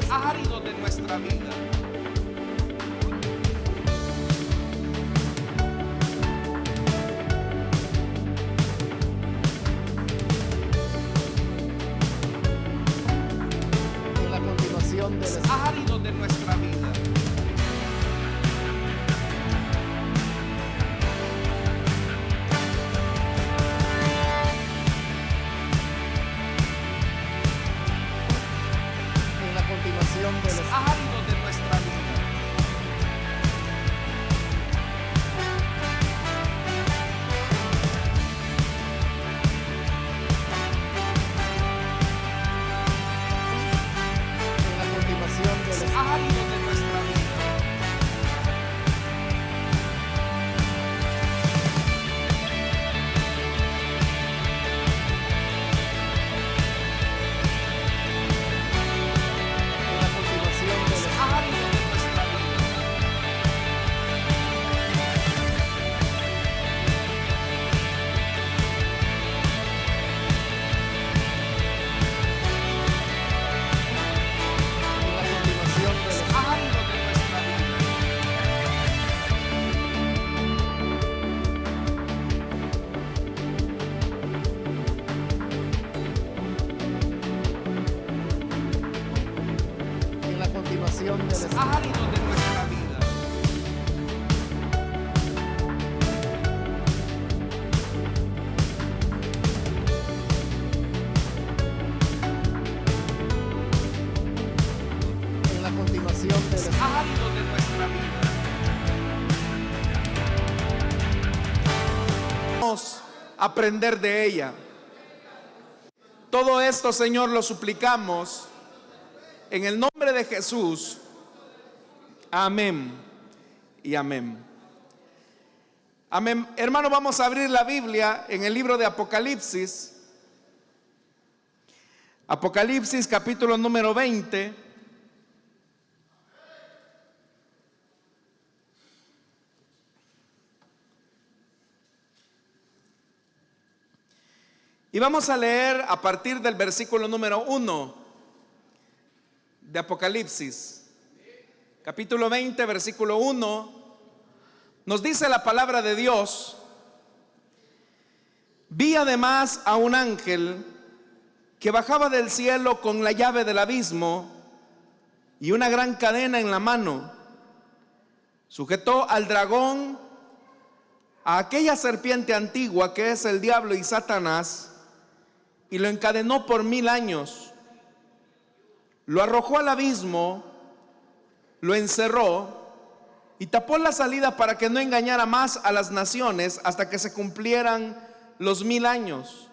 áridos de nuestra vida. En la continuación de los Áridos de nuestra vida. en la continuación de los Áridos de nuestra vida. en la continuación de los Áridos de nuestra vida. en la continuación de los Áridos de nuestra vida. en la continuación de los Áridos de nuestra vida. en la continuación de los Áridos de nuestra vida. en la continuación de los Áridos de nuestra vida. Vamos a aprender de ella. Todo esto, Señor, lo suplicamos en el nombre de Jesús. Amén y amén. Amén. Hermano, vamos a abrir la Biblia en el libro de Apocalipsis. Apocalipsis capítulo número 20. Y vamos a leer a partir del versículo número 1 de Apocalipsis. Capítulo 20, versículo 1. Nos dice la palabra de Dios: vi además a un ángel que bajaba del cielo con la llave del abismo y una gran cadena en la mano. Sujetó al dragón, a aquella serpiente antigua que es el diablo y Satanás, y lo encadenó por 1000 años. Lo arrojó al abismo, lo encerró y tapó la salida para que no engañara más a las naciones hasta que se cumplieran los 1000 años.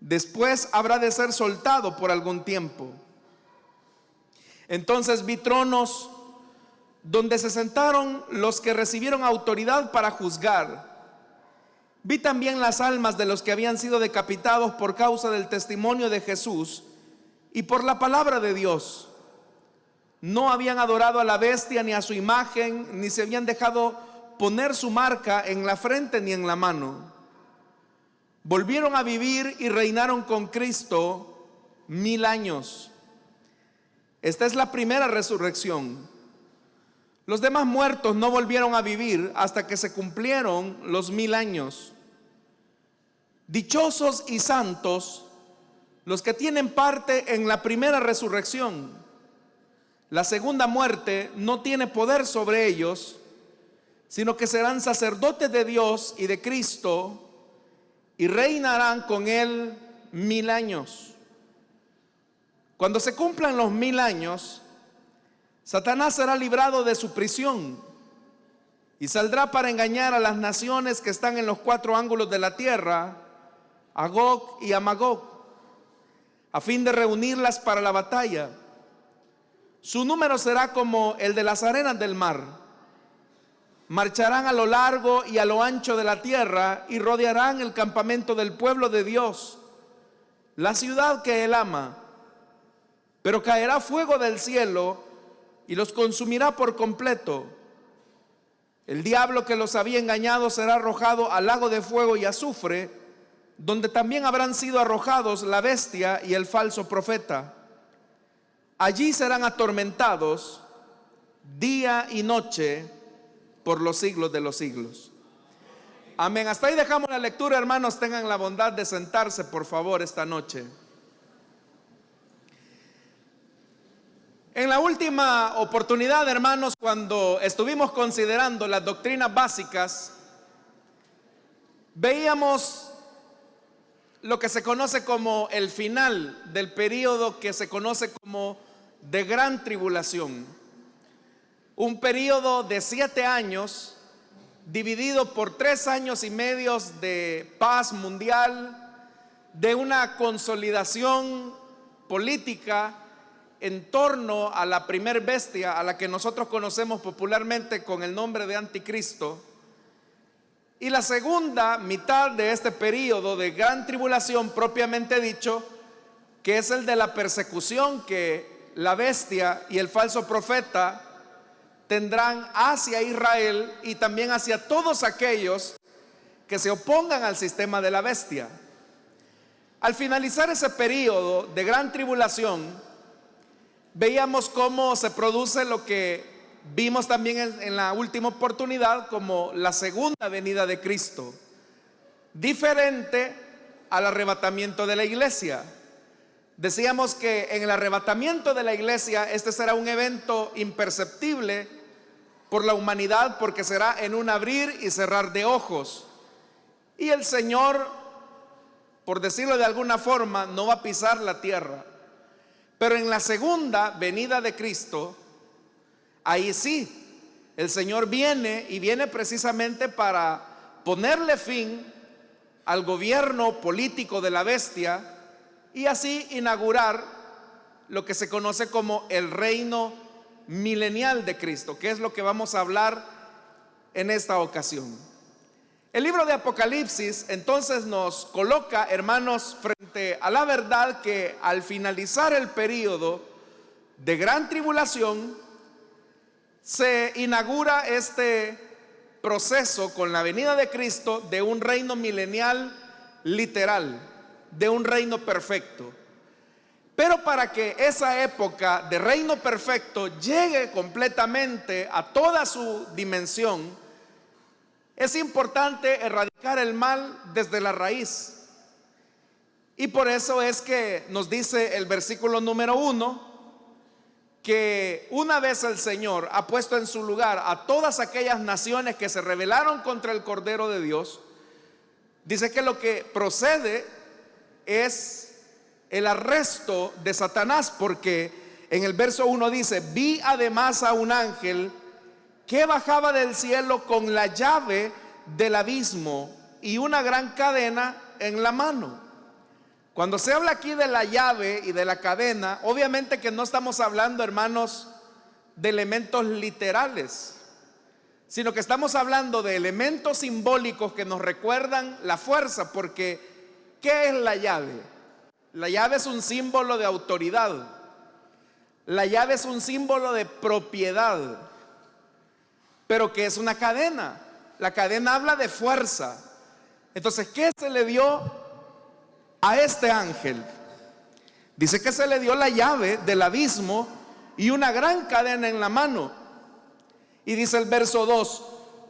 Después habrá de ser soltado por algún tiempo. Entonces vi tronos donde se sentaron los que recibieron autoridad para juzgar. Vi también las almas de los que habían sido decapitados por causa del testimonio de Jesús y por la palabra de Dios. No habían adorado a la bestia ni a su imagen, ni se habían dejado poner su marca en la frente ni en la mano. Volvieron a vivir y reinaron con Cristo 1000 años. Esta es la primera resurrección. Los demás muertos no volvieron a vivir hasta que se cumplieron los 1000 años. Dichosos y santos los que tienen parte en la primera resurrección. La segunda muerte no tiene poder sobre ellos, sino que serán sacerdotes de Dios y de Cristo y reinarán con Él 1000 años. Cuando se cumplan los 1000 años, Satanás será librado de su prisión y saldrá para engañar a las naciones que están en los 4 ángulos de la tierra, a Gog y a Magog, a fin de reunirlas para la batalla. Su número será como el de las arenas del mar. Marcharán a lo largo y a lo ancho de la tierra y rodearán el campamento del pueblo de Dios, la ciudad que Él ama. Pero caerá fuego del cielo y los consumirá por completo. El diablo que los había engañado será arrojado al lago de fuego y azufre, donde también habrán sido arrojados la bestia y el falso profeta. allí serán atormentados día y noche por los siglos de los siglos. Amén. Hasta ahí dejamos la lectura, hermanos. Tengan la bondad de sentarse, por favor, esta noche. En la última oportunidad, hermanos, cuando estuvimos considerando las doctrinas básicas, veíamos lo que se conoce como el final del periodo que se conoce como de gran tribulación. Un periodo de 7 años dividido por 3 años y medio de paz mundial, de una consolidación política en torno a la primer bestia, a la que nosotros conocemos popularmente con el nombre de Anticristo. Y la segunda mitad de este periodo de gran tribulación propiamente dicho, que es el de la persecución que la bestia y el falso profeta tendrán hacia Israel y también hacia todos aquellos que se opongan al sistema de la bestia. Al finalizar ese periodo de gran tribulación, veíamos cómo se produce lo que vimos también en la última oportunidad como la segunda venida de Cristo, diferente al arrebatamiento de la iglesia. Decíamos que en el arrebatamiento de la iglesia este será un evento imperceptible por la humanidad, porque será en un abrir y cerrar de ojos, y el Señor, por decirlo de alguna forma, no va a pisar la tierra. Pero en la segunda venida de Cristo, ahí sí, el Señor viene, y viene precisamente para ponerle fin al gobierno político de la bestia y así inaugurar lo que se conoce como el reino milenial de Cristo, que es lo que vamos a hablar en esta ocasión. El libro de Apocalipsis entonces nos coloca, hermanos, frente a la verdad que al finalizar el periodo de gran tribulación se inaugura este proceso con la venida de Cristo de un reino milenial literal, de un reino perfecto. Pero para que esa época de reino perfecto llegue completamente a toda su dimensión, es importante erradicar el mal desde la raíz. Y por eso es que nos dice el versículo número 1 que una vez el Señor ha puesto en su lugar a todas aquellas naciones que se rebelaron contra el Cordero de Dios, dice que lo que procede es el arresto de Satanás, porque en el verso 1 dice: vi además a un ángel que bajaba del cielo con la llave del abismo y una gran cadena en la mano. Cuando se habla aquí de la llave y de la cadena, obviamente que no estamos hablando, hermanos, de elementos literales, sino que estamos hablando de elementos simbólicos que nos recuerdan la fuerza. Porque ¿qué es la llave? La llave es un símbolo de autoridad. La llave es un símbolo de propiedad. Pero ¿qué es una cadena? La cadena habla de fuerza. Entonces, ¿qué se le dio a este ángel? Dice que se le dio la llave del abismo y una gran cadena en la mano. Y dice el verso 2: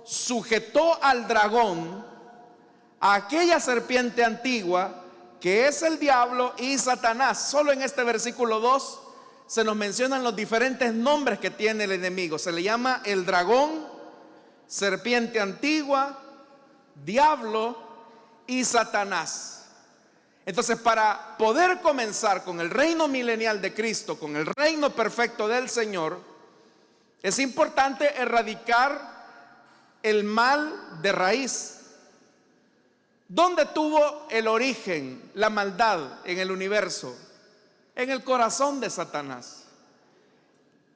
sujetó al dragón, a aquella serpiente antigua, que es el diablo y Satanás. Solo en este versículo 2 se nos mencionan los diferentes nombres que tiene el enemigo. Se le llama el dragón, serpiente antigua, diablo y Satanás. Entonces, para poder comenzar con el reino milenial de Cristo, con el reino perfecto del Señor, es importante erradicar el mal de raíz. ¿Dónde tuvo el origen la maldad en el universo? En el corazón de Satanás.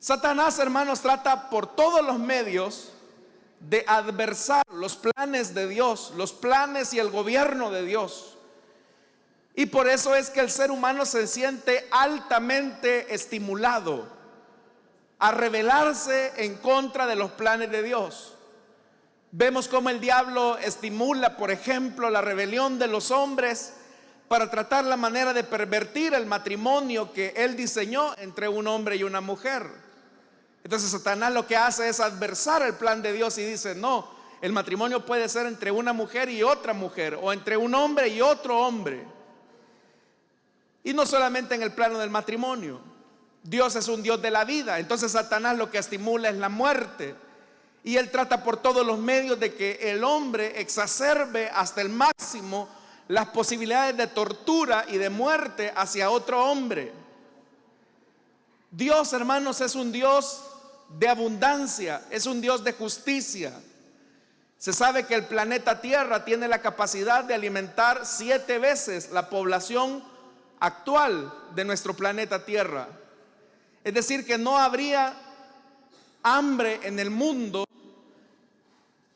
Satanás, hermanos, trata por todos los medios de adversar los planes de Dios, los planes y el gobierno de Dios. Y por eso es que el ser humano se siente altamente estimulado a rebelarse en contra de los planes de Dios. Vemos cómo el diablo estimula, por ejemplo, la rebelión de los hombres para tratar la manera de pervertir el matrimonio que él diseñó entre un hombre y una mujer. Entonces Satanás lo que hace es adversar el plan de Dios y dice: no, el matrimonio puede ser entre una mujer y otra mujer, o entre un hombre y otro hombre. Y no solamente en el plano del matrimonio. Dios es un Dios de la vida. Entonces Satanás lo que estimula es la muerte. Y él trata por todos los medios de que el hombre exacerbe hasta el máximo las posibilidades de tortura y de muerte hacia otro hombre. Dios, hermanos, es un Dios de abundancia, es un Dios de justicia. Se sabe que el planeta Tierra tiene la capacidad de alimentar 7 veces la población actual de nuestro planeta Tierra. Es decir, que no habría hambre en el mundo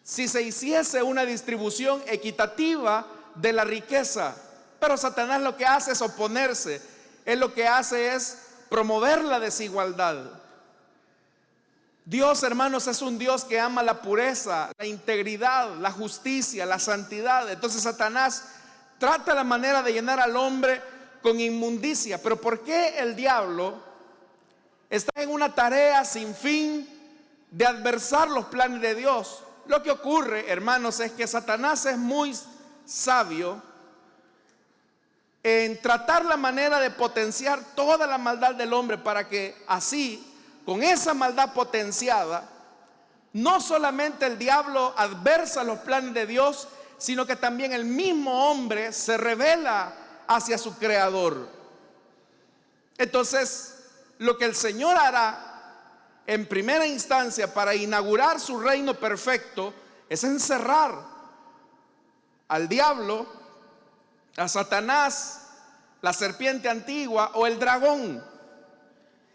si se hiciese una distribución equitativa de la riqueza. Pero Satanás lo que hace es oponerse. Él lo que hace es promover la desigualdad. Dios, hermanos, es un Dios que ama la pureza, la integridad, la justicia, la santidad. Entonces Satanás trata la manera de llenar al hombre con inmundicia. Pero ¿por qué el diablo está en una tarea sin fin de adversar los planes de Dios? Lo que ocurre, hermanos, es que Satanás es muy sabio en tratar la manera de potenciar toda la maldad del hombre, para que así, con esa maldad potenciada, no solamente el diablo adversa los planes de Dios, sino que también el mismo hombre se revela hacia su creador. Entonces, lo que el Señor hará en primera instancia para inaugurar su reino perfecto es encerrar al diablo, a Satanás, la serpiente antigua o el dragón.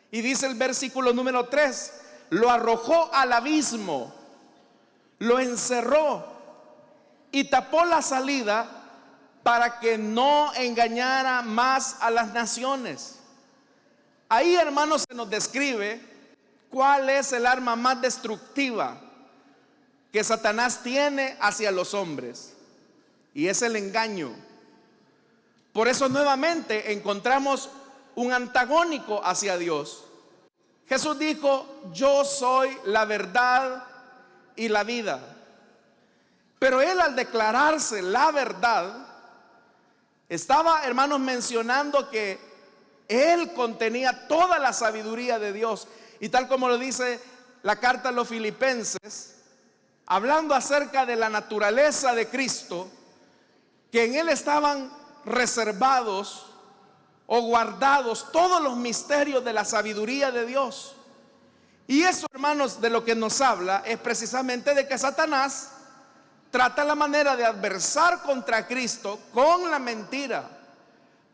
Y dice el versículo número 3: lo arrojó al abismo, lo encerró y tapó la salida para que no engañara más a las naciones. Ahí, hermanos, se nos describe cuál es el arma más destructiva que Satanás tiene hacia los hombres, y es el engaño. Por eso nuevamente encontramos un antagónico hacia Dios. Jesús dijo: yo soy la verdad y la vida. Pero él, al declararse la verdad, estaba, hermanos, mencionando que él contenía toda la sabiduría de Dios. Y tal como lo dice la carta a los Filipenses, hablando acerca de la naturaleza de Cristo, que en él estaban reservados o guardados todos los misterios de la sabiduría de Dios. Y eso, hermanos, de lo que nos habla es precisamente de que Satanás trata la manera de adversar contra Cristo con la mentira.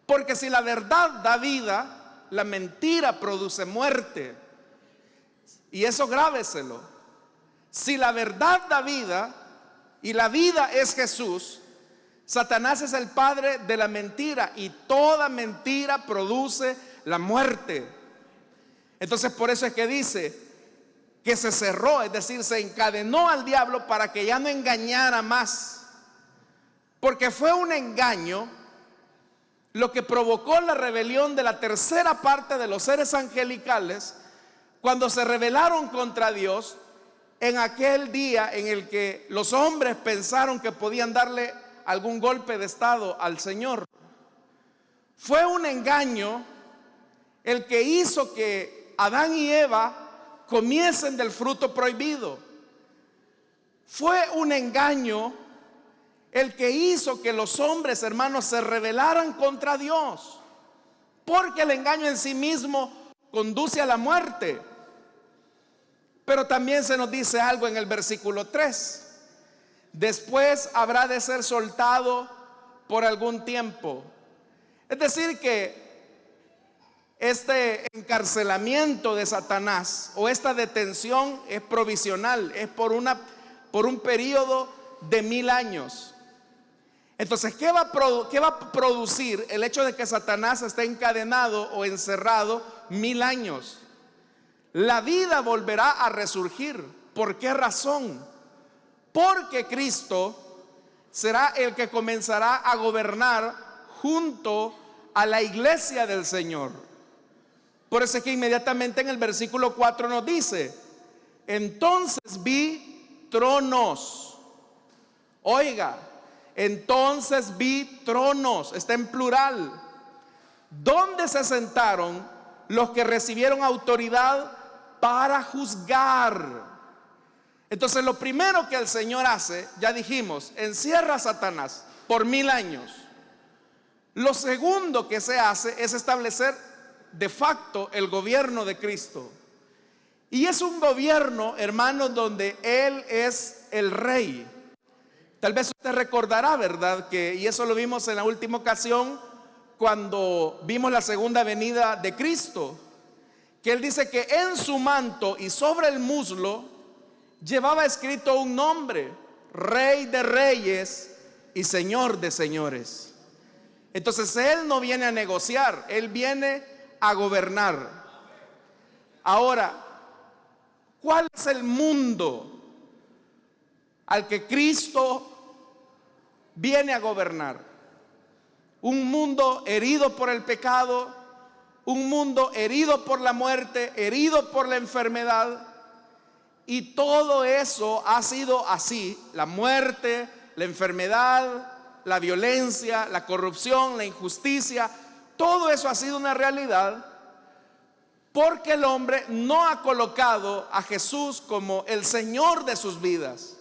Porque si la verdad da vida, la mentira produce muerte. Y eso grábeselo. Si la verdad da vida y la vida es Jesús, Satanás es el padre de la mentira, y toda mentira produce la muerte. Entonces, por eso es que dice que se cerró, es decir, se encadenó al diablo para que ya no engañara más. Porque fue un engaño lo que provocó la rebelión de la tercera parte de los seres angelicales, cuando se rebelaron contra Dios en aquel día en el que los hombres pensaron que podían darle algún golpe de estado al Señor. Fue un engaño el que hizo que Adán y Eva comiesen del fruto prohibido. Fue un engaño el que hizo que los hombres, hermanos, se rebelaran contra Dios, porque el engaño en sí mismo conduce a la muerte. Pero también se nos dice algo en el versículo 3: después habrá de ser soltado por algún tiempo. Es decir, que este encarcelamiento de Satanás o esta detención es provisional, es por un periodo de 1000 años. Entonces, ¿qué va a producir el hecho de que Satanás esté encadenado o encerrado 1000 años? La vida volverá a resurgir. ¿Por qué razón? Porque Cristo será el que comenzará a gobernar junto a la iglesia del Señor. Por eso es que inmediatamente en el versículo 4 nos dice: entonces vi tronos. Oiga, entonces vi tronos, está en plural, donde se sentaron los que recibieron autoridad para juzgar. Entonces lo primero que el Señor hace, ya dijimos, encierra a Satanás por 1000 años. Lo segundo que se hace es establecer de facto el gobierno de Cristo. Y es un gobierno, hermanos, donde Él es el rey. Tal vez usted recordará, ¿verdad? Y eso lo vimos en la última ocasión cuando vimos la segunda venida de Cristo, que Él dice que en su manto y sobre el muslo llevaba escrito un nombre: Rey de Reyes y Señor de Señores. Entonces Él no viene a negociar, Él viene a gobernar. Ahora, ¿cuál es el mundo al que Cristo viene a gobernar? Un mundo herido por el pecado, un mundo herido por la muerte, herido por la enfermedad. Y todo eso ha sido así: la muerte, la enfermedad, la violencia, la corrupción, la injusticia. Todo eso ha sido una realidad porque el hombre no ha colocado a Jesús como el Señor de sus vidas.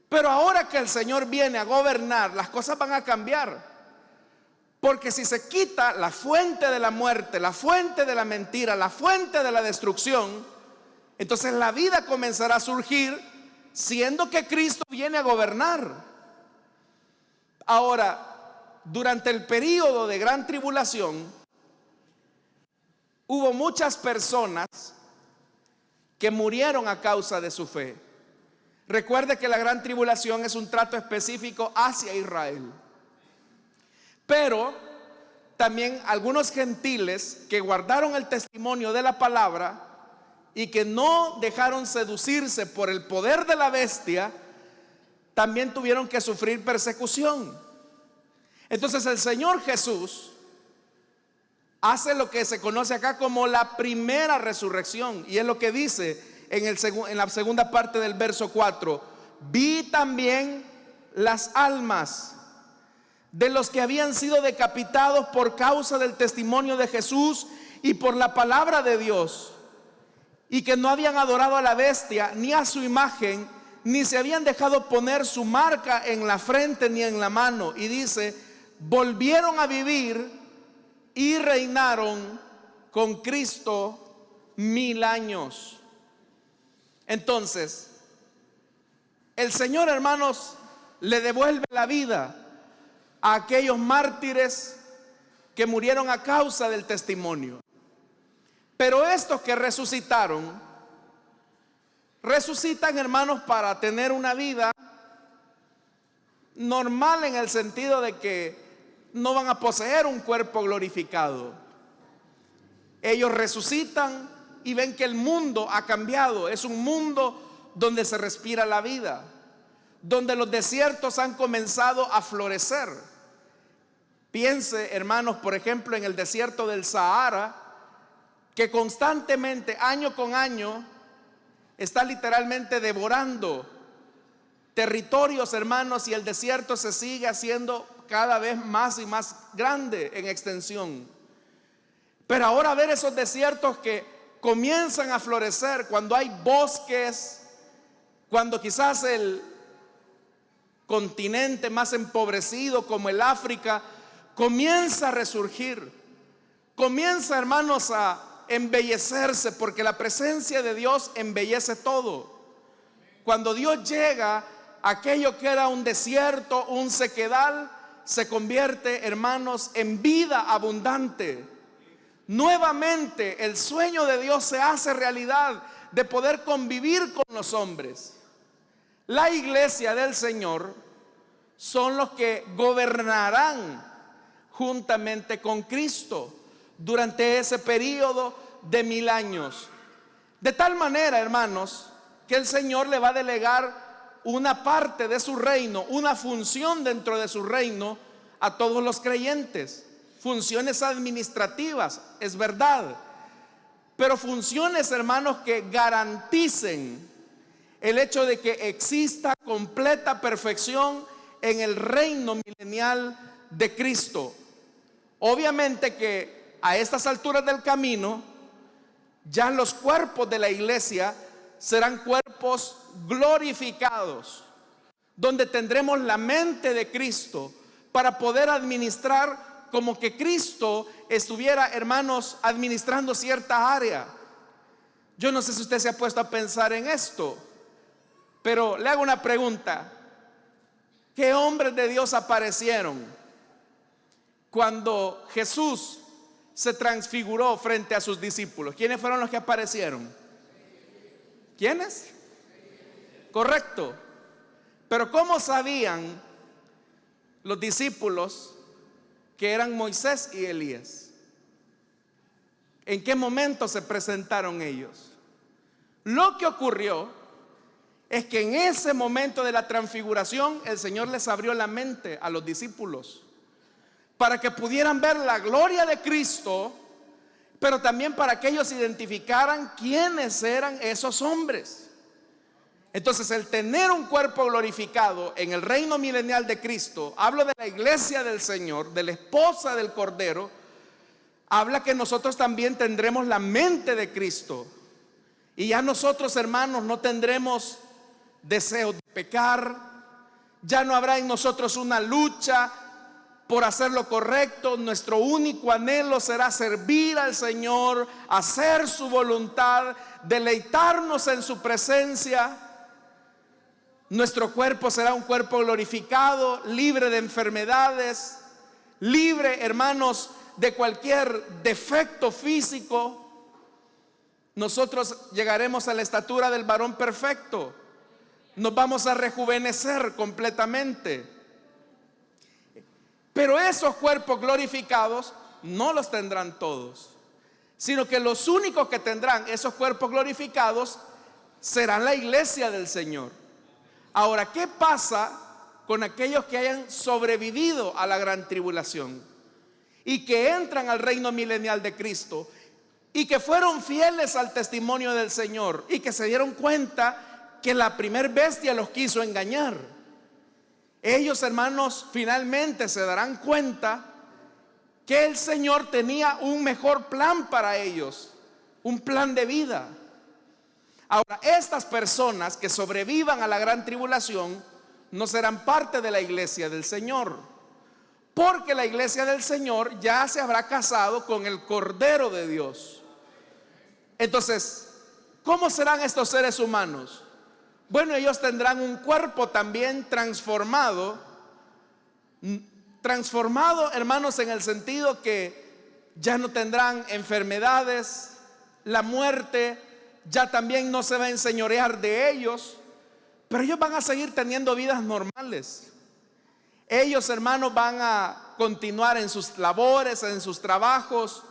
Pero ahora que el Señor viene a gobernar, las cosas van a cambiar. Porque si se quita la fuente de la muerte, la fuente de la mentira, la fuente de la destrucción, entonces la vida comenzará a surgir, siendo que Cristo viene a gobernar. Ahora, durante el período de gran tribulación, hubo muchas personas que murieron a causa de su fe. Recuerde que la gran tribulación es un trato específico hacia Israel. Pero también algunos gentiles que guardaron el testimonio de la palabra y que no dejaron seducirse por el poder de la bestia, también tuvieron que sufrir persecución. Entonces el Señor Jesús hace lo que se conoce acá como la primera resurrección, y es lo que dice en la segunda parte del verso 4: vi también las almas de los que habían sido decapitados por causa del testimonio de Jesús y por la palabra de Dios, y que no habían adorado a la bestia ni a su imagen, ni se habían dejado poner su marca en la frente ni en la mano. Y dice: volvieron a vivir y reinaron con Cristo 1000 años. Entonces, el Señor, hermanos, le devuelve la vida a aquellos mártires que murieron a causa del testimonio. Pero estos que resucitaron, resucitan, hermanos, para tener una vida normal, en el sentido de que no van a poseer un cuerpo glorificado. Ellos resucitan y ven que el mundo ha cambiado. Es un mundo donde se respira la vida, donde los desiertos han comenzado a florecer. Piense, hermanos, por ejemplo, en el desierto del Sahara, que constantemente, año con año, está literalmente devorando territorios, hermanos, y el desierto se sigue haciendo cada vez más y más grande en extensión. Pero ahora ver esos desiertos que comienzan a florecer cuando hay bosques, cuando quizás el continente más empobrecido como el África comienza a resurgir, comienza, hermanos, a embellecerse, porque la presencia de Dios embellece todo. Cuando Dios llega, aquello que era un desierto, un sequedal, se convierte, hermanos, en vida abundante. Nuevamente el sueño de Dios se hace realidad, de poder convivir con los hombres. La iglesia del Señor son los que gobernarán juntamente con Cristo durante ese periodo de 1000 años. De tal manera, hermanos, que el Señor le va a delegar una parte de su reino, una función dentro de su reino, a todos los creyentes. Funciones administrativas, es verdad, pero funciones, hermanos, que garanticen el hecho de que exista completa perfección en el reino milenial de Cristo. Obviamente que a estas alturas del camino, ya los cuerpos de la iglesia serán cuerpos glorificados, donde tendremos la mente de Cristo para poder administrar como que Cristo estuviera, hermanos, administrando cierta área. Yo no sé si usted se ha puesto a pensar en esto, pero le hago una pregunta. ¿Qué hombres de Dios aparecieron cuando Jesús se transfiguró frente a sus discípulos? ¿Quiénes fueron los que aparecieron? ¿Quiénes? Correcto. Pero ¿cómo sabían los discípulos que eran Moisés y Elías? ¿En qué momento se presentaron ellos? Lo que ocurrió es que en ese momento de la transfiguración el Señor les abrió la mente a los discípulos para que pudieran ver la gloria de Cristo, pero también para que ellos identificaran quiénes eran esos hombres. Entonces, el tener un cuerpo glorificado en el reino milenial de Cristo, hablo de la iglesia del Señor, de la esposa del Cordero, habla que nosotros también tendremos la mente de Cristo. Y ya nosotros, hermanos, no tendremos deseos de pecar, ya no habrá en nosotros una lucha por hacer lo correcto. Nuestro único anhelo será servir al Señor, hacer su voluntad, deleitarnos en su presencia. Nuestro cuerpo será un cuerpo glorificado, libre de enfermedades, libre, hermanos, de cualquier defecto físico. Nosotros llegaremos a la estatura del varón perfecto. Nos vamos a rejuvenecer completamente. Pero esos cuerpos glorificados no los tendrán todos, sino que los únicos que tendrán esos cuerpos glorificados serán la iglesia del Señor. Ahora, ¿qué pasa con aquellos que hayan sobrevivido a la gran tribulación y que entran al reino milenial de Cristo y que fueron fieles al testimonio del Señor y que se dieron cuenta que la primer bestia los quiso engañar? Ellos, hermanos, finalmente se darán cuenta que el Señor tenía un mejor plan para ellos, un plan de vida. Ahora, estas personas que sobrevivan a la gran tribulación no serán parte de la iglesia del Señor, porque la iglesia del Señor ya se habrá casado con el Cordero de Dios. Entonces, ¿cómo serán estos seres humanos? Bueno, ellos tendrán un cuerpo también transformado, hermanos, en el sentido que ya no tendrán enfermedades, la muerte ya también no se va a enseñorear de ellos, pero ellos van a seguir teniendo vidas normales. Ellos, hermanos, van a continuar en sus labores, en sus trabajos,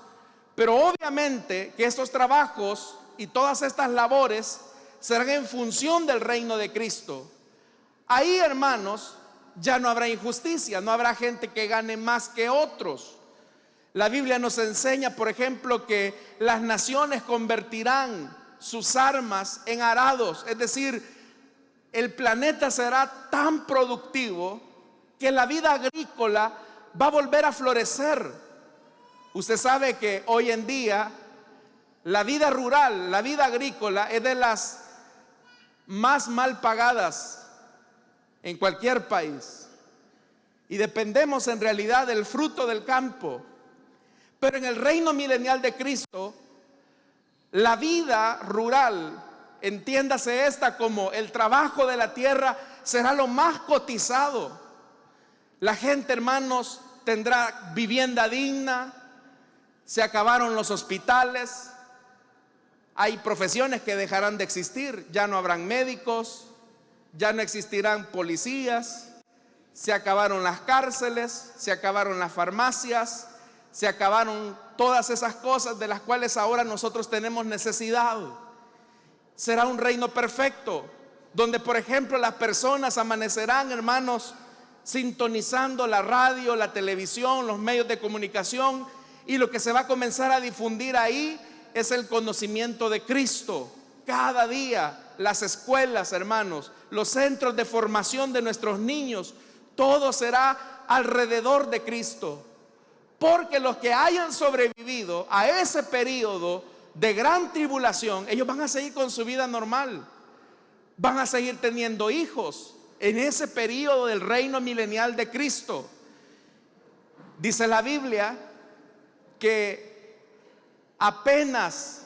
pero obviamente que estos trabajos y todas estas labores serán en función del reino de Cristo. Ahí, hermanos, ya no habrá injusticia, no habrá gente que gane más que otros. La Biblia nos enseña, por ejemplo, que las naciones convertirán sus armas en arados, es decir, el planeta será tan productivo que la vida agrícola va a volver a florecer. Usted sabe que hoy en día la vida rural, la vida agrícola es de las más mal pagadas en cualquier país, y dependemos en realidad del fruto del campo. Pero en el reino milenial de Cristo, la vida rural, entiéndase esta como el trabajo de la tierra, será lo más cotizado. La gente, hermanos, tendrá vivienda digna, se acabaron los hospitales, hay profesiones que dejarán de existir, ya no habrán médicos, ya no existirán policías, se acabaron las cárceles, se acabaron las farmacias, se acabaron todas esas cosas de las cuales ahora nosotros tenemos necesidad. Será un reino perfecto, donde, por ejemplo, las personas amanecerán, hermanos, sintonizando la radio, la televisión, los medios de comunicación, y lo que se va a comenzar a difundir ahí es el conocimiento de Cristo. Cada día las escuelas, hermanos, los centros de formación de nuestros niños, todo será alrededor de Cristo. Porque los que hayan sobrevivido a ese periodo de gran tribulación, ellos van a seguir con su vida normal. Van a seguir teniendo hijos en ese periodo del reino milenial de Cristo. Dice la Biblia que apenas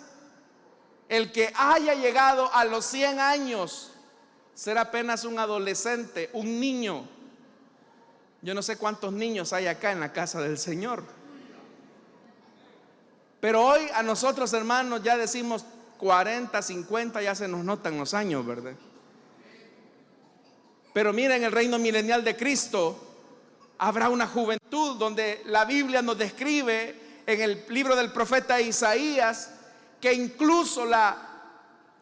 el que haya llegado a los 100 años será apenas un adolescente, un niño. Yo no sé cuántos niños hay acá en la casa del Señor. Pero hoy a nosotros, hermanos, ya decimos 40, 50, ya se nos notan los años, ¿verdad? Pero miren, el reino milenial de Cristo habrá una juventud donde la Biblia nos describe en el libro del profeta Isaías que incluso la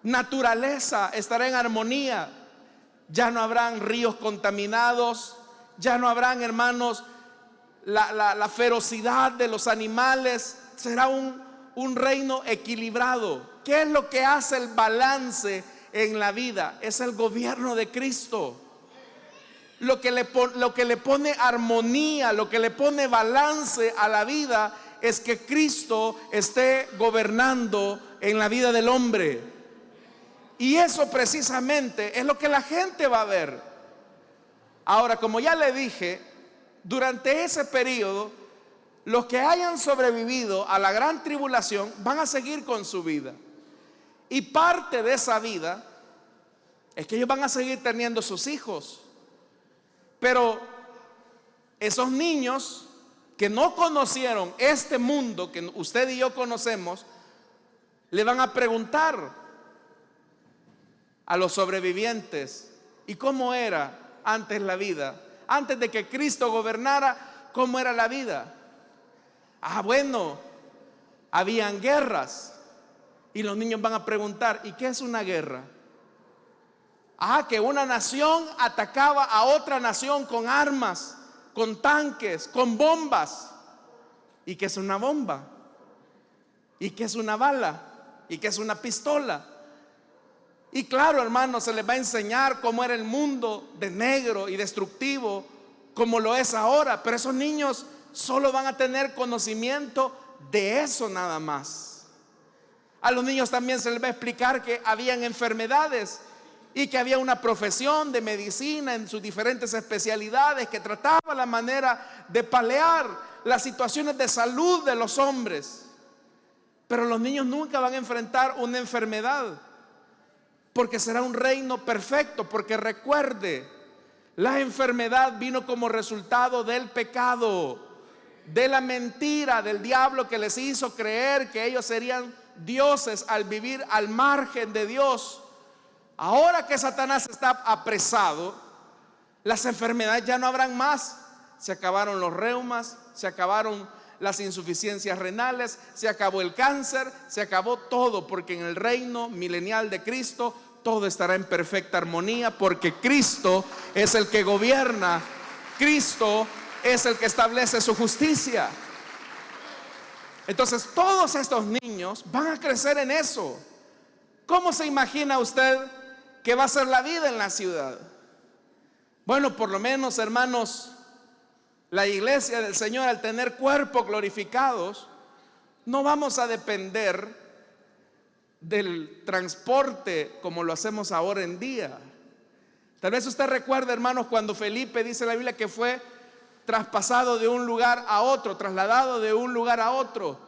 naturaleza estará en armonía. Ya no habrán ríos contaminados, ya no habrán, hermanos, la ferocidad de los animales. Será un reino equilibrado. ¿Qué es lo que hace el balance en la vida? Es el gobierno de Cristo. Lo que le pone armonía, lo que le pone balance a la vida es que Cristo esté gobernando en la vida del hombre. Y eso precisamente es lo que la gente va a ver. Ahora, como ya le dije, durante ese periodo, los que hayan sobrevivido a la gran tribulación van a seguir con su vida. Y parte de esa vida es que ellos van a seguir teniendo sus hijos. Pero esos niños que no conocieron este mundo que usted y yo conocemos, le van a preguntar a los sobrevivientes: ¿y cómo era antes la vida? Antes de que Cristo gobernara, ¿cómo era la vida? Bueno, habían guerras. Y los niños van a preguntar: ¿y qué es una guerra? Que una nación atacaba a otra nación con armas, con tanques, con bombas. ¿Y qué es una bomba? ¿Y qué es una bala? ¿Y qué es una pistola? Y claro, hermanos, se les va a enseñar cómo era el mundo de negro y destructivo, como lo es ahora. Pero esos niños solo van a tener conocimiento de eso nada más. A los niños también se les va a explicar que habían enfermedades y que había una profesión de medicina en sus diferentes especialidades que trataba la manera de paliar las situaciones de salud de los hombres. Pero los niños nunca van a enfrentar una enfermedad, porque será un reino perfecto. Porque recuerde, la enfermedad vino como resultado del pecado, de la mentira del diablo que les hizo creer que ellos serían dioses al vivir al margen de Dios. Ahora que Satanás está apresado, las enfermedades ya no habrán más. Se acabaron los reumas, se acabaron las insuficiencias renales, se acabó el cáncer, se acabó todo, porque en el reino milenial de Cristo todo estará en perfecta armonía, porque Cristo es el que gobierna, Cristo es el que establece su justicia. Entonces todos estos niños van a crecer en eso. ¿Cómo se imagina usted que va a ser la vida en la ciudad? Bueno, por lo menos, hermanos, la iglesia del Señor, al tener cuerpos glorificados, no vamos a depender del transporte como lo hacemos ahora en día. Tal vez usted recuerde, hermanos, cuando Felipe, dice la Biblia, que fue traspasado de un lugar a otro, trasladado de un lugar a otro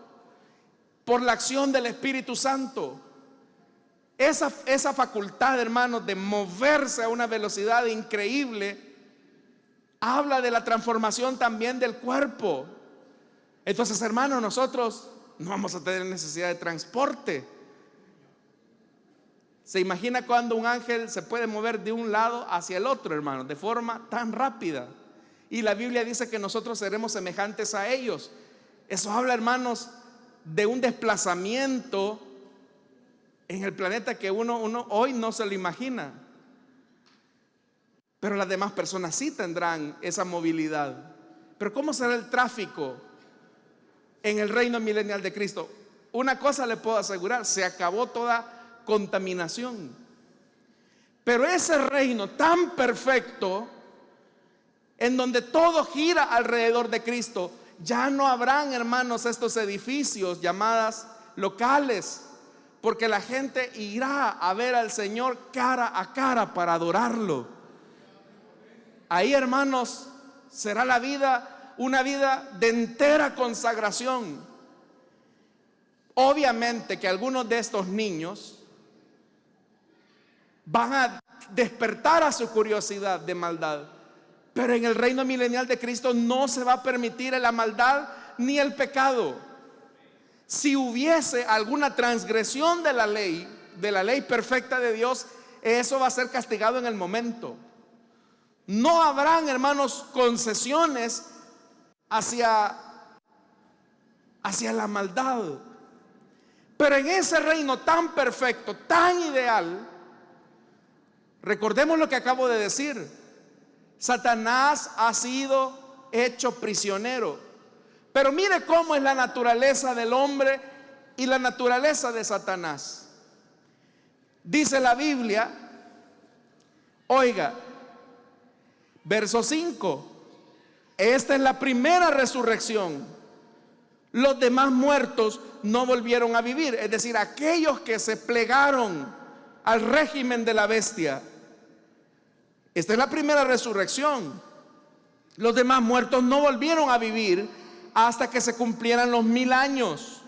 por la acción del Espíritu Santo. Esa facultad, hermanos, de moverse a una velocidad increíble, habla de la transformación también del cuerpo. Entonces, hermanos, nosotros no vamos a tener necesidad de transporte. ¿Se imagina cuando un ángel se puede mover de un lado hacia el otro, hermanos, de forma tan rápida? Y la Biblia dice que nosotros seremos semejantes a ellos. Eso habla, hermanos, de un desplazamiento en el planeta que uno hoy no se lo imagina. pero las demás personas sí tendrán esa movilidad. Pero ¿cómo será el tráfico en el reino milenial de Cristo? Una cosa le puedo asegurar: se acabó toda contaminación. Pero ese reino tan perfecto, en donde todo gira alrededor de Cristo, ya no habrán, hermanos, estos edificios llamadas locales, porque la gente irá a ver al Señor cara a cara para adorarlo. Ahí, hermanos, será la vida, una vida de entera consagración. Obviamente que algunos de estos niños van a despertar a su curiosidad de maldad, pero en el reino milenial de Cristo no se va a permitir la maldad ni el pecado. Si hubiese alguna transgresión de la ley perfecta de Dios, eso va a ser castigado en el momento. No habrán, hermanos, concesiones hacia la maldad. Pero en ese reino tan perfecto, tan ideal, recordemos lo que acabo de decir: Satanás ha sido hecho prisionero. Pero mire cómo es la naturaleza del hombre y la naturaleza de Satanás. Dice la Biblia, oiga, verso 5: esta es la primera resurrección. Los demás muertos no volvieron a vivir. Es decir, aquellos que se plegaron al régimen de la bestia. Esta es la primera resurrección. Los demás muertos no volvieron a vivir hasta que se cumplieran los 1000 años.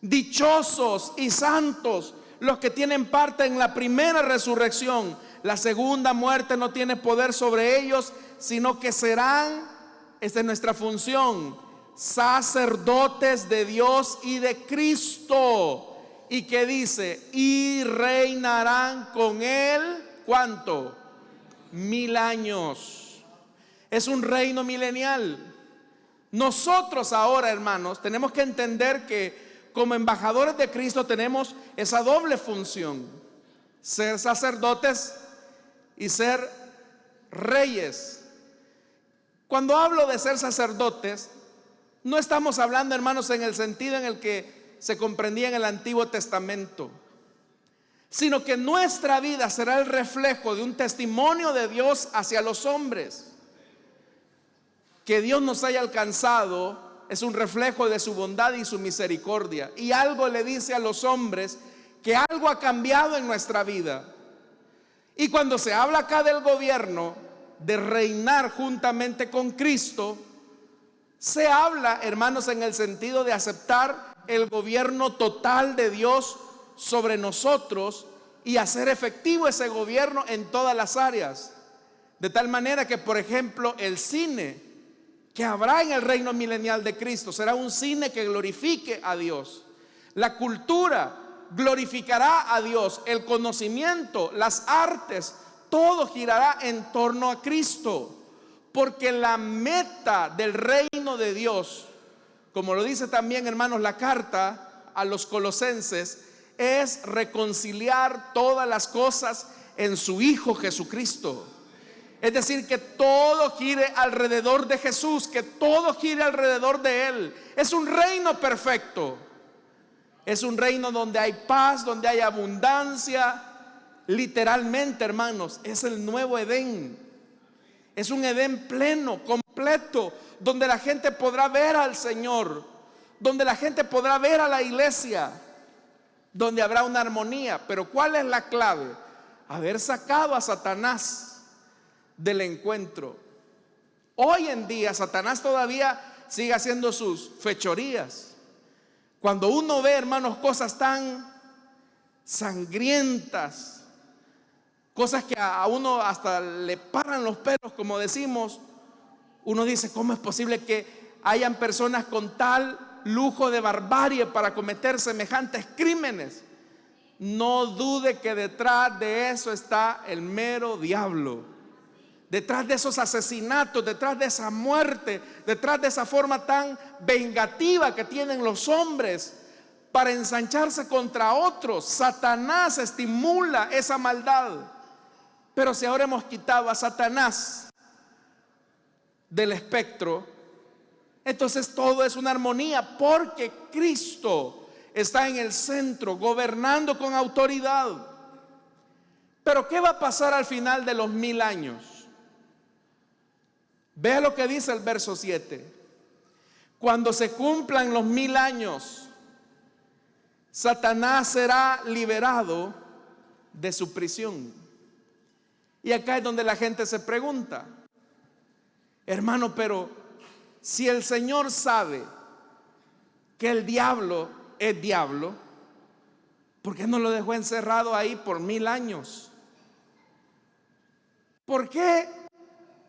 Dichosos y santos los que tienen parte en la primera resurrección. La segunda muerte no tiene poder sobre ellos, sino que serán, esta es nuestra función, sacerdotes de Dios y de Cristo. Y que dice, y reinarán con él, ¿cuánto? 1000 años. Es un reino milenial. Nosotros ahora, hermanos, tenemos que entender que como embajadores de Cristo tenemos esa doble función: ser sacerdotes y ser reyes. Cuando hablo de ser sacerdotes, no estamos hablando, hermanos, en el sentido en el que se comprendía en el Antiguo Testamento, sino que nuestra vida será el reflejo de un testimonio de Dios hacia los hombres. Que Dios nos haya alcanzado es un reflejo de su bondad y su misericordia, y algo le dice a los hombres que algo ha cambiado en nuestra vida. Y cuando se habla acá del gobierno, de reinar juntamente con Cristo, se habla, hermanos, en el sentido de aceptar el gobierno total de Dios sobre nosotros y hacer efectivo ese gobierno en todas las áreas. De tal manera que, por ejemplo, el cine que habrá en el reino milenial de Cristo será un cine que glorifique a Dios. La cultura glorificará a Dios. El conocimiento, las artes, todo girará en torno a Cristo. Porque la meta del reino de Dios, como lo dice también, hermanos, la carta a los Colosenses, es reconciliar todas las cosas en su Hijo Jesucristo. Es decir, que todo gire alrededor de Jesús, que todo gire alrededor de Él. Es un reino perfecto. Es un reino donde hay paz, donde hay abundancia. Literalmente, hermanos, es el nuevo Edén. Es un Edén pleno, completo, donde la gente podrá ver al Señor, donde la gente podrá ver a la iglesia, donde habrá una armonía. Pero ¿cuál es la clave? Haber sacado a Satanás del encuentro. Hoy en día Satanás todavía sigue haciendo sus fechorías. Cuando uno ve, hermanos, cosas tan sangrientas, cosas que a uno hasta le paran los pelos, como decimos, uno dice, ¿cómo es posible que hayan personas con tal lujo de barbarie para cometer semejantes crímenes? No dude que detrás de eso está el mero diablo. Detrás de esos asesinatos, detrás de esa muerte, detrás de esa forma tan vengativa que tienen los hombres para ensancharse contra otros, Satanás estimula esa maldad. Pero si ahora hemos quitado a Satanás del espectro, entonces todo es una armonía, porque Cristo está en el centro, gobernando con autoridad. Pero ¿qué va a pasar al final de los 1000 años? Vea lo que dice el verso 7. Cuando se cumplan los 1000 años, Satanás será liberado de su prisión. Y acá es donde la gente se pregunta: hermano, pero si el Señor sabe que el diablo es diablo, ¿por qué no lo dejó encerrado ahí por 1000 años? ¿Por qué?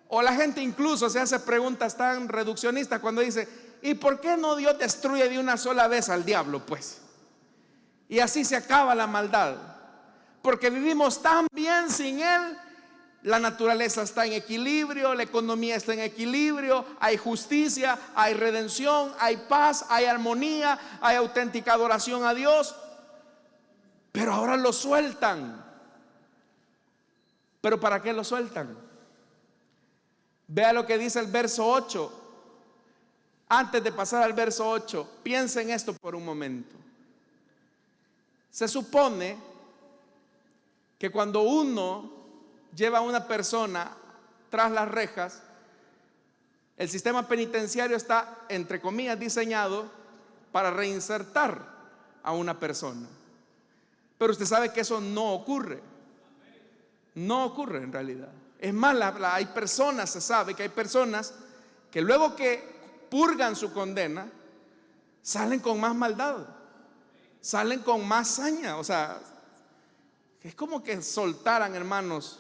O la gente incluso se hace preguntas tan reduccionistas cuando dice: ¿y por qué no Dios destruye de una sola vez al diablo, pues? Y así se acaba la maldad. Porque vivimos tan bien sin Él. La naturaleza está en equilibrio, la economía está en equilibrio, hay justicia, hay redención, hay paz, hay armonía, hay auténtica adoración a Dios. Pero ahora lo sueltan. ¿Pero para qué lo sueltan? Vea lo que dice el verso 8. Antes de pasar al verso 8, piensa en esto por un momento. Se supone que cuando uno lleva a una persona tras las rejas, el sistema penitenciario está, entre comillas, diseñado para reinsertar a una persona. Pero usted sabe que eso no ocurre. No ocurre en realidad. Es más, hay personas, se sabe que hay personas que luego que purgan su condena, salen con más maldad, salen con más saña. O sea, es como que soltaran, hermanos,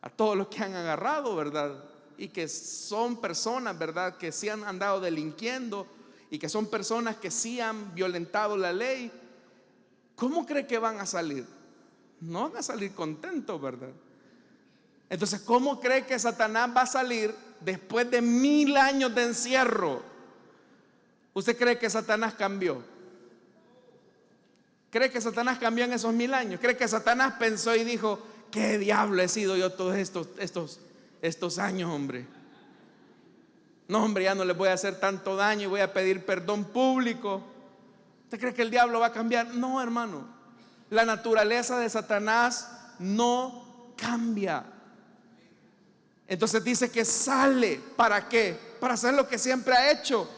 a todos los que han agarrado, ¿verdad? Y que son personas, ¿verdad?, que sí han andado delinquiendo y que son personas que sí han violentado la ley. ¿Cómo cree que van a salir? No van a salir contentos, ¿verdad? Entonces, ¿cómo cree que Satanás va a salir después de 1000 años de encierro? ¿Usted cree que Satanás cambió? ¿Cree que Satanás cambió en esos 1000 años? ¿Cree que Satanás pensó y dijo: ¿qué diablo he sido yo todos estos años, hombre? No, hombre, ya no les voy a hacer tanto daño y voy a pedir perdón público. ¿Usted cree que el diablo va a cambiar? No, hermano. La naturaleza de Satanás no cambia. Entonces dice que sale. ¿Para qué? Para hacer lo que siempre ha hecho: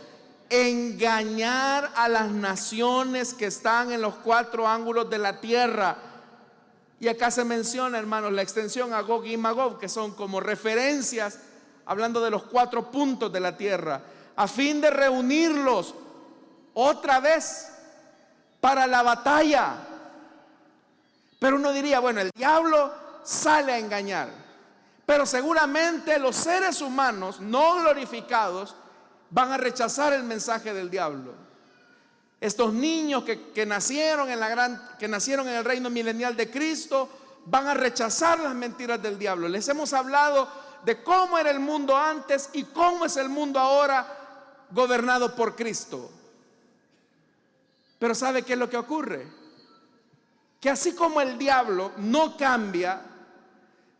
engañar a las naciones que están en los 4 ángulos de la tierra. Y acá se menciona, hermanos, la extensión a Gog y Magog, que son como referencias hablando de los 4 puntos de la tierra, a fin de reunirlos otra vez para la batalla. Pero uno diría: bueno, el diablo sale a engañar, pero seguramente los seres humanos no glorificados van a rechazar el mensaje del diablo. Estos niños que nacieron en el reino milenial de Cristo van a rechazar las mentiras del diablo. Les hemos hablado de cómo era el mundo antes y cómo es el mundo ahora, gobernado por Cristo. Pero ¿sabe qué es lo que ocurre? Que así como el diablo no cambia,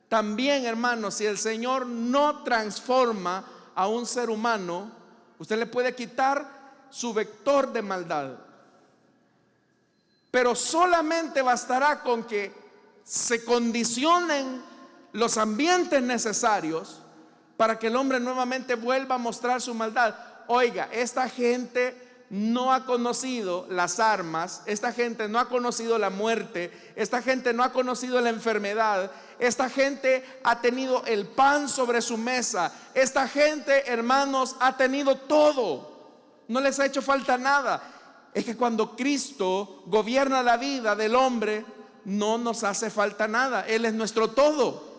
también, hermanos, si el Señor no transforma a un ser humano, usted le puede quitar su vector de maldad, pero solamente bastará con que se condicionen los ambientes necesarios para que el hombre nuevamente vuelva a mostrar su maldad. Oiga, esta gente no ha conocido las armas, esta gente no ha conocido la muerte, esta gente no ha conocido la enfermedad, esta gente ha tenido el pan sobre su mesa, esta gente, hermanos, ha tenido todo. No les ha hecho falta nada. Es que cuando Cristo gobierna la vida del hombre, no nos hace falta nada. Él es nuestro todo.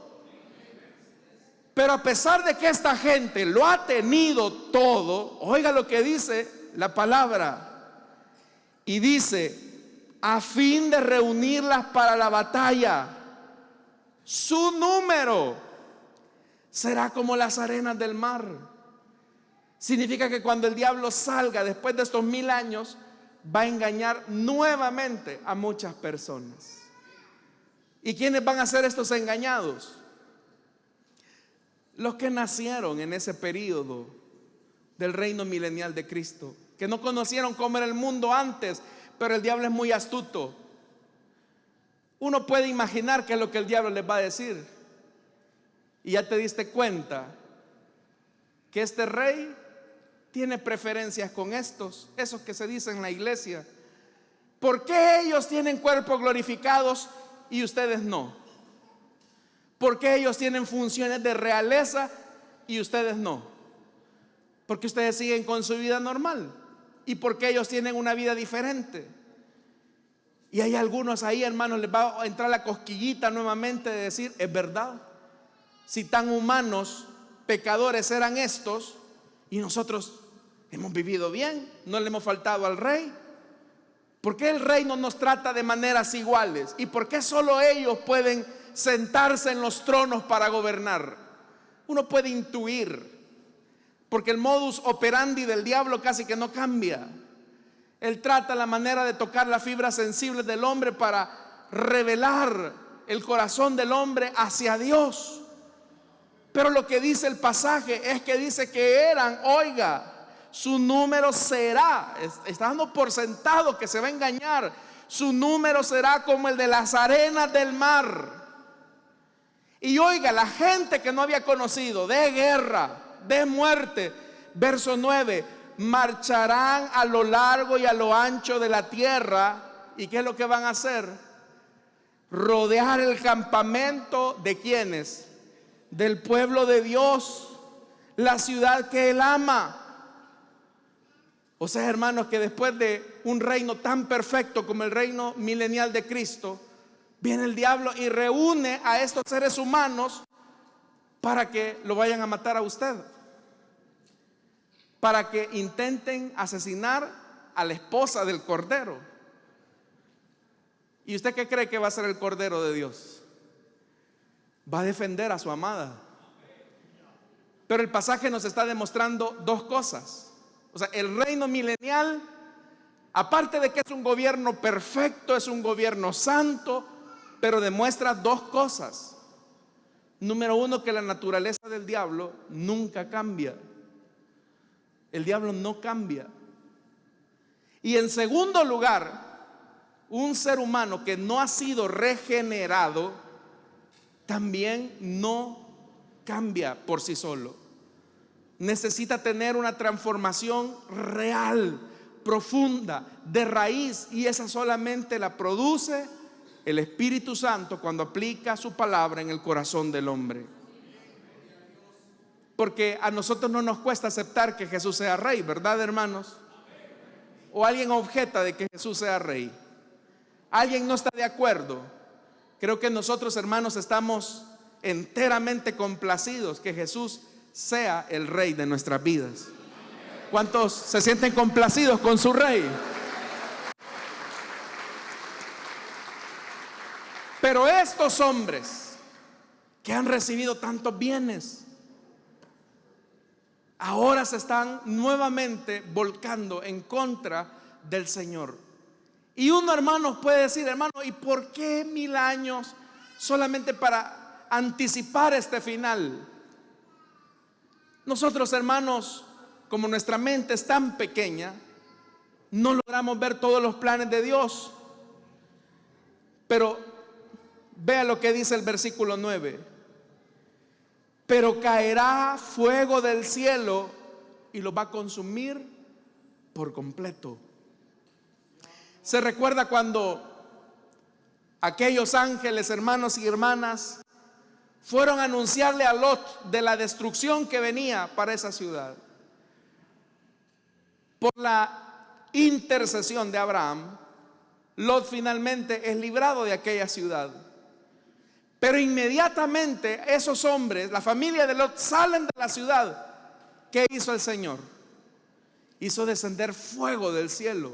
Pero a pesar de que esta gente lo ha tenido todo, oiga lo que dice la palabra. Y dice: a fin de reunirlas para la batalla, su número será como las arenas del mar. Significa que cuando el diablo salga después de estos 1000 años, va a engañar nuevamente a muchas personas. ¿Y quiénes van a ser estos engañados? Los que nacieron en ese periodo del reino milenial de Cristo, que no conocieron cómo era el mundo antes, pero el diablo es muy astuto. Uno puede imaginar qué es lo que el diablo les va a decir, y ya te diste cuenta que este rey tiene preferencias con esos que se dicen en la iglesia. ¿Por qué ellos tienen cuerpos glorificados y ustedes no? ¿Por qué ellos tienen funciones de realeza y ustedes no? Porque ustedes siguen con su vida normal. ¿Y por qué ellos tienen una vida diferente? Y hay algunos ahí, hermanos, les va a entrar la cosquillita nuevamente de decir: es verdad, si tan humanos, pecadores eran estos, y nosotros hemos vivido bien, no le hemos faltado al rey. ¿Por qué el rey no nos trata de maneras iguales? ¿Y por qué solo ellos pueden sentarse en los tronos para gobernar? Uno puede intuir, porque el modus operandi del diablo casi que no cambia. Él trata la manera de tocar las fibras sensibles del hombre para revelar el corazón del hombre hacia Dios. Pero lo que dice el pasaje es que dice que eran, oiga, su número será, está dando por sentado que se va a engañar, su número será como el de las arenas del mar. Y oiga, la gente que no había conocido de guerra, de muerte, verso 9, marcharán a lo largo y a lo ancho de la tierra. ¿Y qué es lo que van a hacer? Rodear el campamento de ¿quiénes? Del pueblo de Dios, la ciudad que Él ama. O sea, hermanos, que después de un reino tan perfecto como el reino milenial de Cristo, viene el diablo y reúne a estos seres humanos para que lo vayan a matar a usted, para que intenten asesinar a la esposa del Cordero. ¿Y usted qué cree que va a ser el Cordero de Dios? Va a defender a su amada. Pero el pasaje nos está demostrando dos cosas. O sea, el reino milenial, aparte de que es un gobierno perfecto, es un gobierno santo, pero demuestra dos cosas. Número uno, que la naturaleza del diablo nunca cambia. El diablo no cambia. Y en segundo lugar, un ser humano que no ha sido regenerado también no cambia por sí solo. Necesita tener una transformación real, profunda, de raíz, y esa solamente la produce el Espíritu Santo cuando aplica su palabra en el corazón del hombre. Porque a nosotros no nos cuesta aceptar que Jesús sea rey, ¿verdad, hermanos? O alguien objeta de que Jesús sea rey. Alguien no está de acuerdo. Creo que nosotros, hermanos, estamos enteramente complacidos que Jesús sea el rey de nuestras vidas. ¿Cuántos se sienten complacidos con su rey? Pero estos hombres que han recibido tantos bienes, ahora se están nuevamente volcando en contra del Señor. Y uno, hermanos, puede decir: hermano, ¿y por qué 1000 años solamente para anticipar este final? Nosotros, hermanos, como nuestra mente es tan pequeña, no logramos ver todos los planes de Dios. Pero vea lo que dice el versículo 9. Pero caerá fuego del cielo y lo va a consumir por completo. ¿Se recuerda cuando aquellos ángeles, hermanos y hermanas, fueron a anunciarle a Lot de la destrucción que venía para esa ciudad? Por la intercesión de Abraham, Lot finalmente es librado de aquella ciudad. Pero inmediatamente esos hombres, la familia de Lot, salen de la ciudad. ¿Qué hizo el Señor? Hizo descender fuego del cielo.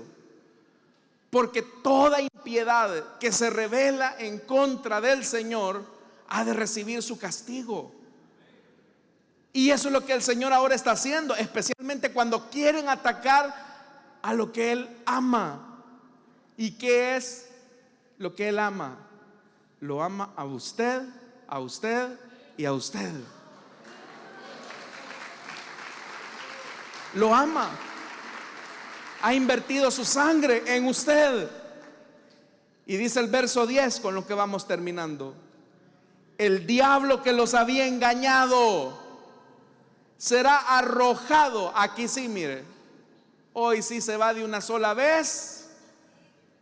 Porque toda impiedad que se revela en contra del Señor ha de recibir su castigo. Y eso es lo que el Señor ahora está haciendo, especialmente cuando quieren atacar a lo que Él ama. ¿Y qué es lo que Él ama? lo ama a usted y a usted. Lo ama. Ha invertido su sangre en usted. Y dice el verso 10 con lo que vamos terminando: el diablo que los había engañado será arrojado. Aquí sí, mire, hoy sí se va de una sola vez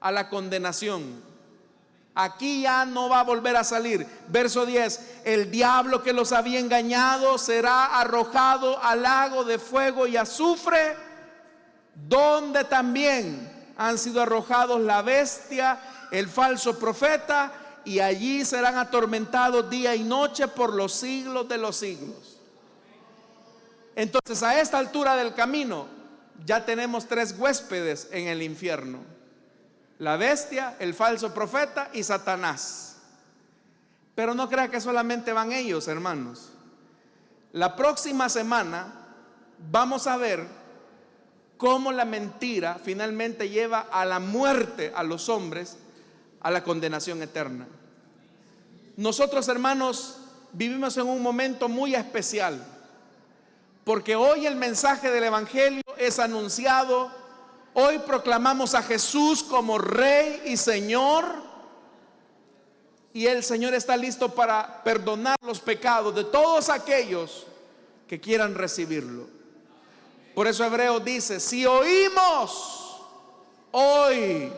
a la condenación. Aquí ya no va a volver a salir. Verso 10: el diablo que los había engañado será arrojado al lago de fuego y azufre, donde también han sido arrojados la bestia, el falso profeta, y allí serán atormentados día y noche por los siglos de los siglos. Entonces, a esta altura del camino ya tenemos 3 huéspedes en el infierno: la bestia, el falso profeta y Satanás. Pero no crea que solamente van ellos, hermanos. La próxima semana vamos a ver cómo la mentira finalmente lleva a la muerte a los hombres, a la condenación eterna. Nosotros, hermanos, vivimos en un momento muy especial, porque hoy el mensaje del Evangelio es anunciado. Hoy proclamamos a Jesús como Rey y Señor, y el Señor está listo para perdonar los pecados de todos aquellos que quieran recibirlo. Por eso Hebreos dice: si oímos hoy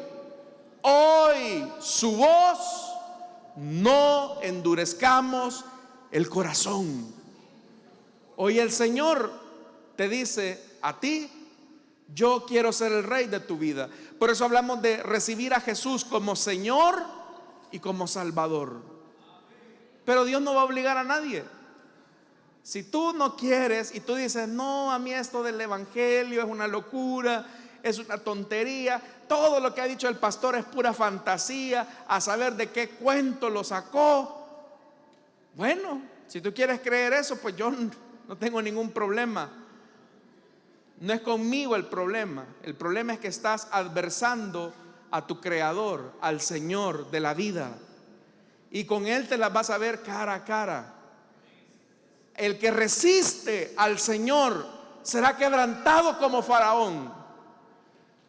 su voz, no endurezcamos el corazón. Hoy el Señor te dice a ti: yo quiero ser el rey de tu vida. Por eso hablamos de recibir a Jesús como Señor y como Salvador. Pero Dios no va a obligar a nadie. Si tú no quieres y tú dices: no, a mí esto del evangelio es una locura, es una tontería, todo lo que ha dicho el pastor es pura fantasía, a saber de qué cuento lo sacó. Bueno, si tú quieres creer eso, pues yo no tengo ningún problema. No es conmigo el problema. El problema es que estás adversando a tu creador, al Señor de la vida, y con Él te las vas a ver cara a cara. El que resiste al Señor será quebrantado como Faraón.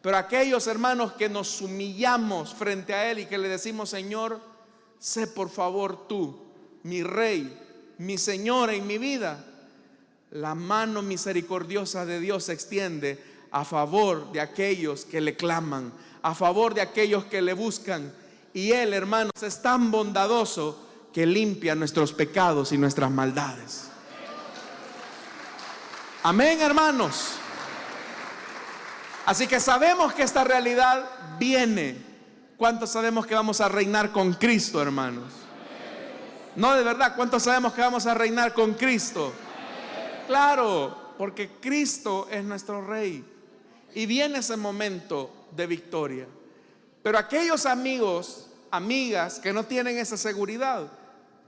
Pero aquellos, hermanos, que nos humillamos frente a Él y que le decimos: Señor, sé por favor tú mi Rey, mi Señor en mi vida, la mano misericordiosa de Dios se extiende a favor de aquellos que le claman, a favor de aquellos que le buscan. Y Él, hermanos, es tan bondadoso que limpia nuestros pecados y nuestras maldades. Amén, hermanos. Así que sabemos que esta realidad viene. ¿Cuántos sabemos que vamos a reinar con Cristo, hermanos? No, de verdad, ¿cuántos sabemos que vamos a reinar con Cristo? Claro, porque Cristo es nuestro Rey y viene ese momento de victoria. Pero aquellos amigos, amigas que no tienen esa seguridad,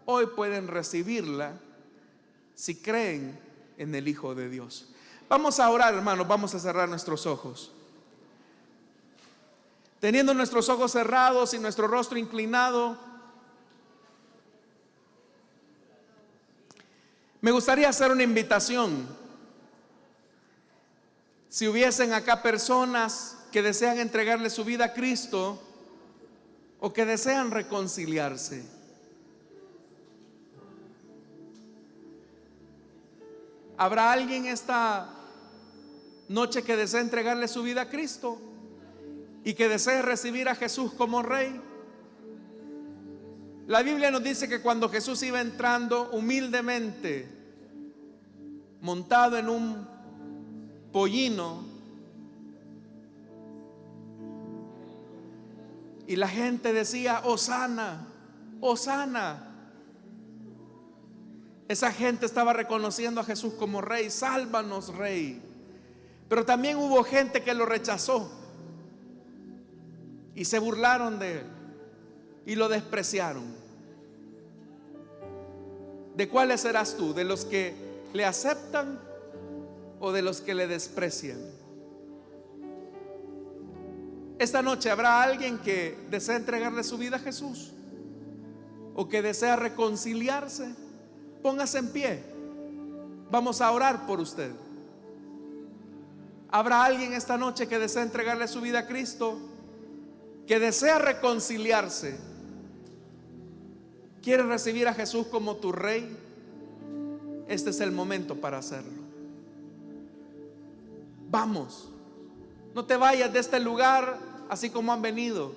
hoy pueden recibirla si creen en el Hijo de Dios. Vamos a orar, hermanos, vamos a cerrar nuestros ojos. Teniendo nuestros ojos cerrados y nuestro rostro inclinado, me gustaría hacer una invitación. Si hubiesen acá personas que desean entregarle su vida a Cristo o que desean reconciliarse, ¿habrá alguien esta noche que desee entregarle su vida a Cristo y que desee recibir a Jesús como Rey? La Biblia nos dice que cuando Jesús iba entrando humildemente, montado en un pollino, y la gente decía: Hosana, Hosana. Esa gente estaba reconociendo a Jesús como Rey. Sálvanos, Rey. Pero también hubo gente que lo rechazó y se burlaron de él y lo despreciaron. ¿De cuáles serás tú? ¿De los que le aceptan o de los que le desprecian? Esta noche habrá alguien que desea entregarle su vida a Jesús. o que desea reconciliarse, póngase en pie. Vamos a orar por usted. ¿Habrá alguien esta noche que desea entregarle su vida a Cristo, que desea reconciliarse? ¿Quieres recibir a Jesús como tu Rey? Este es el momento para hacerlo. Vamos, no te vayas de este lugar así como han venido.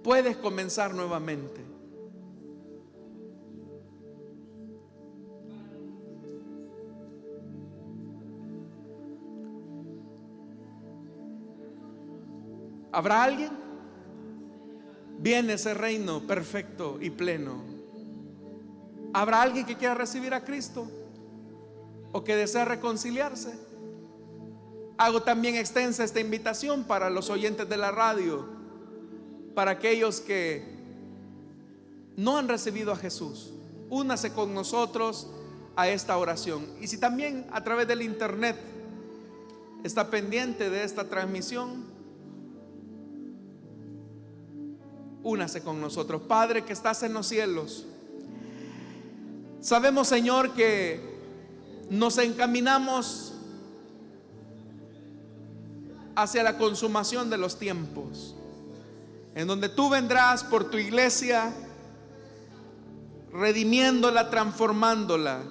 Puedes comenzar nuevamente. ¿Habrá alguien? Viene ese reino perfecto y pleno. ¿Habrá alguien que quiera recibir a Cristo o que desea reconciliarse? Hago también extensa esta invitación para los oyentes de la radio, para aquellos que no han recibido a Jesús. Únase con nosotros a esta oración. Y si también a través del internet está pendiente de esta transmisión, únase con nosotros. Padre que estás en los cielos, sabemos, Señor, que nos encaminamos hacia la consumación de los tiempos, en donde tú vendrás por tu iglesia, redimiéndola, transformándola.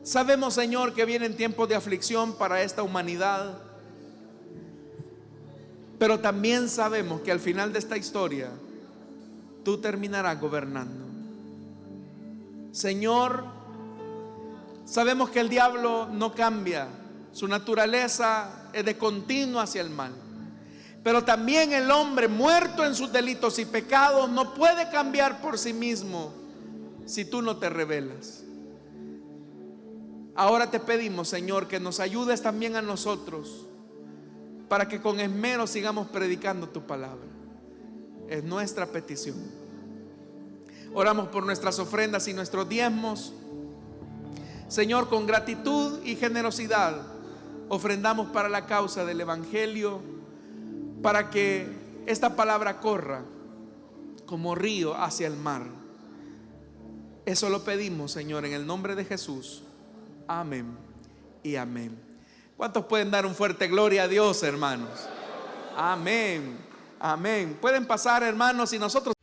Sabemos, Señor, que vienen tiempos de aflicción para esta humanidad, pero también sabemos que al final de esta historia tú terminarás gobernando. Señor, sabemos que el diablo no cambia, su naturaleza es de continuo hacia el mal, pero también el hombre muerto en sus delitos y pecados no puede cambiar por sí mismo si tú no te revelas. Ahora te pedimos, Señor, que nos ayudes también a nosotros, para que con esmero sigamos predicando tu palabra. Es nuestra petición. Oramos por nuestras ofrendas y nuestros diezmos. Señor, con gratitud y generosidad ofrendamos para la causa del Evangelio, para que esta palabra corra como río hacia el mar. Eso lo pedimos, Señor, en el nombre de Jesús. Amén y amén. ¿Cuántos pueden dar un fuerte gloria a Dios, hermanos? Amén, amén. Pueden pasar, hermanos, y nosotros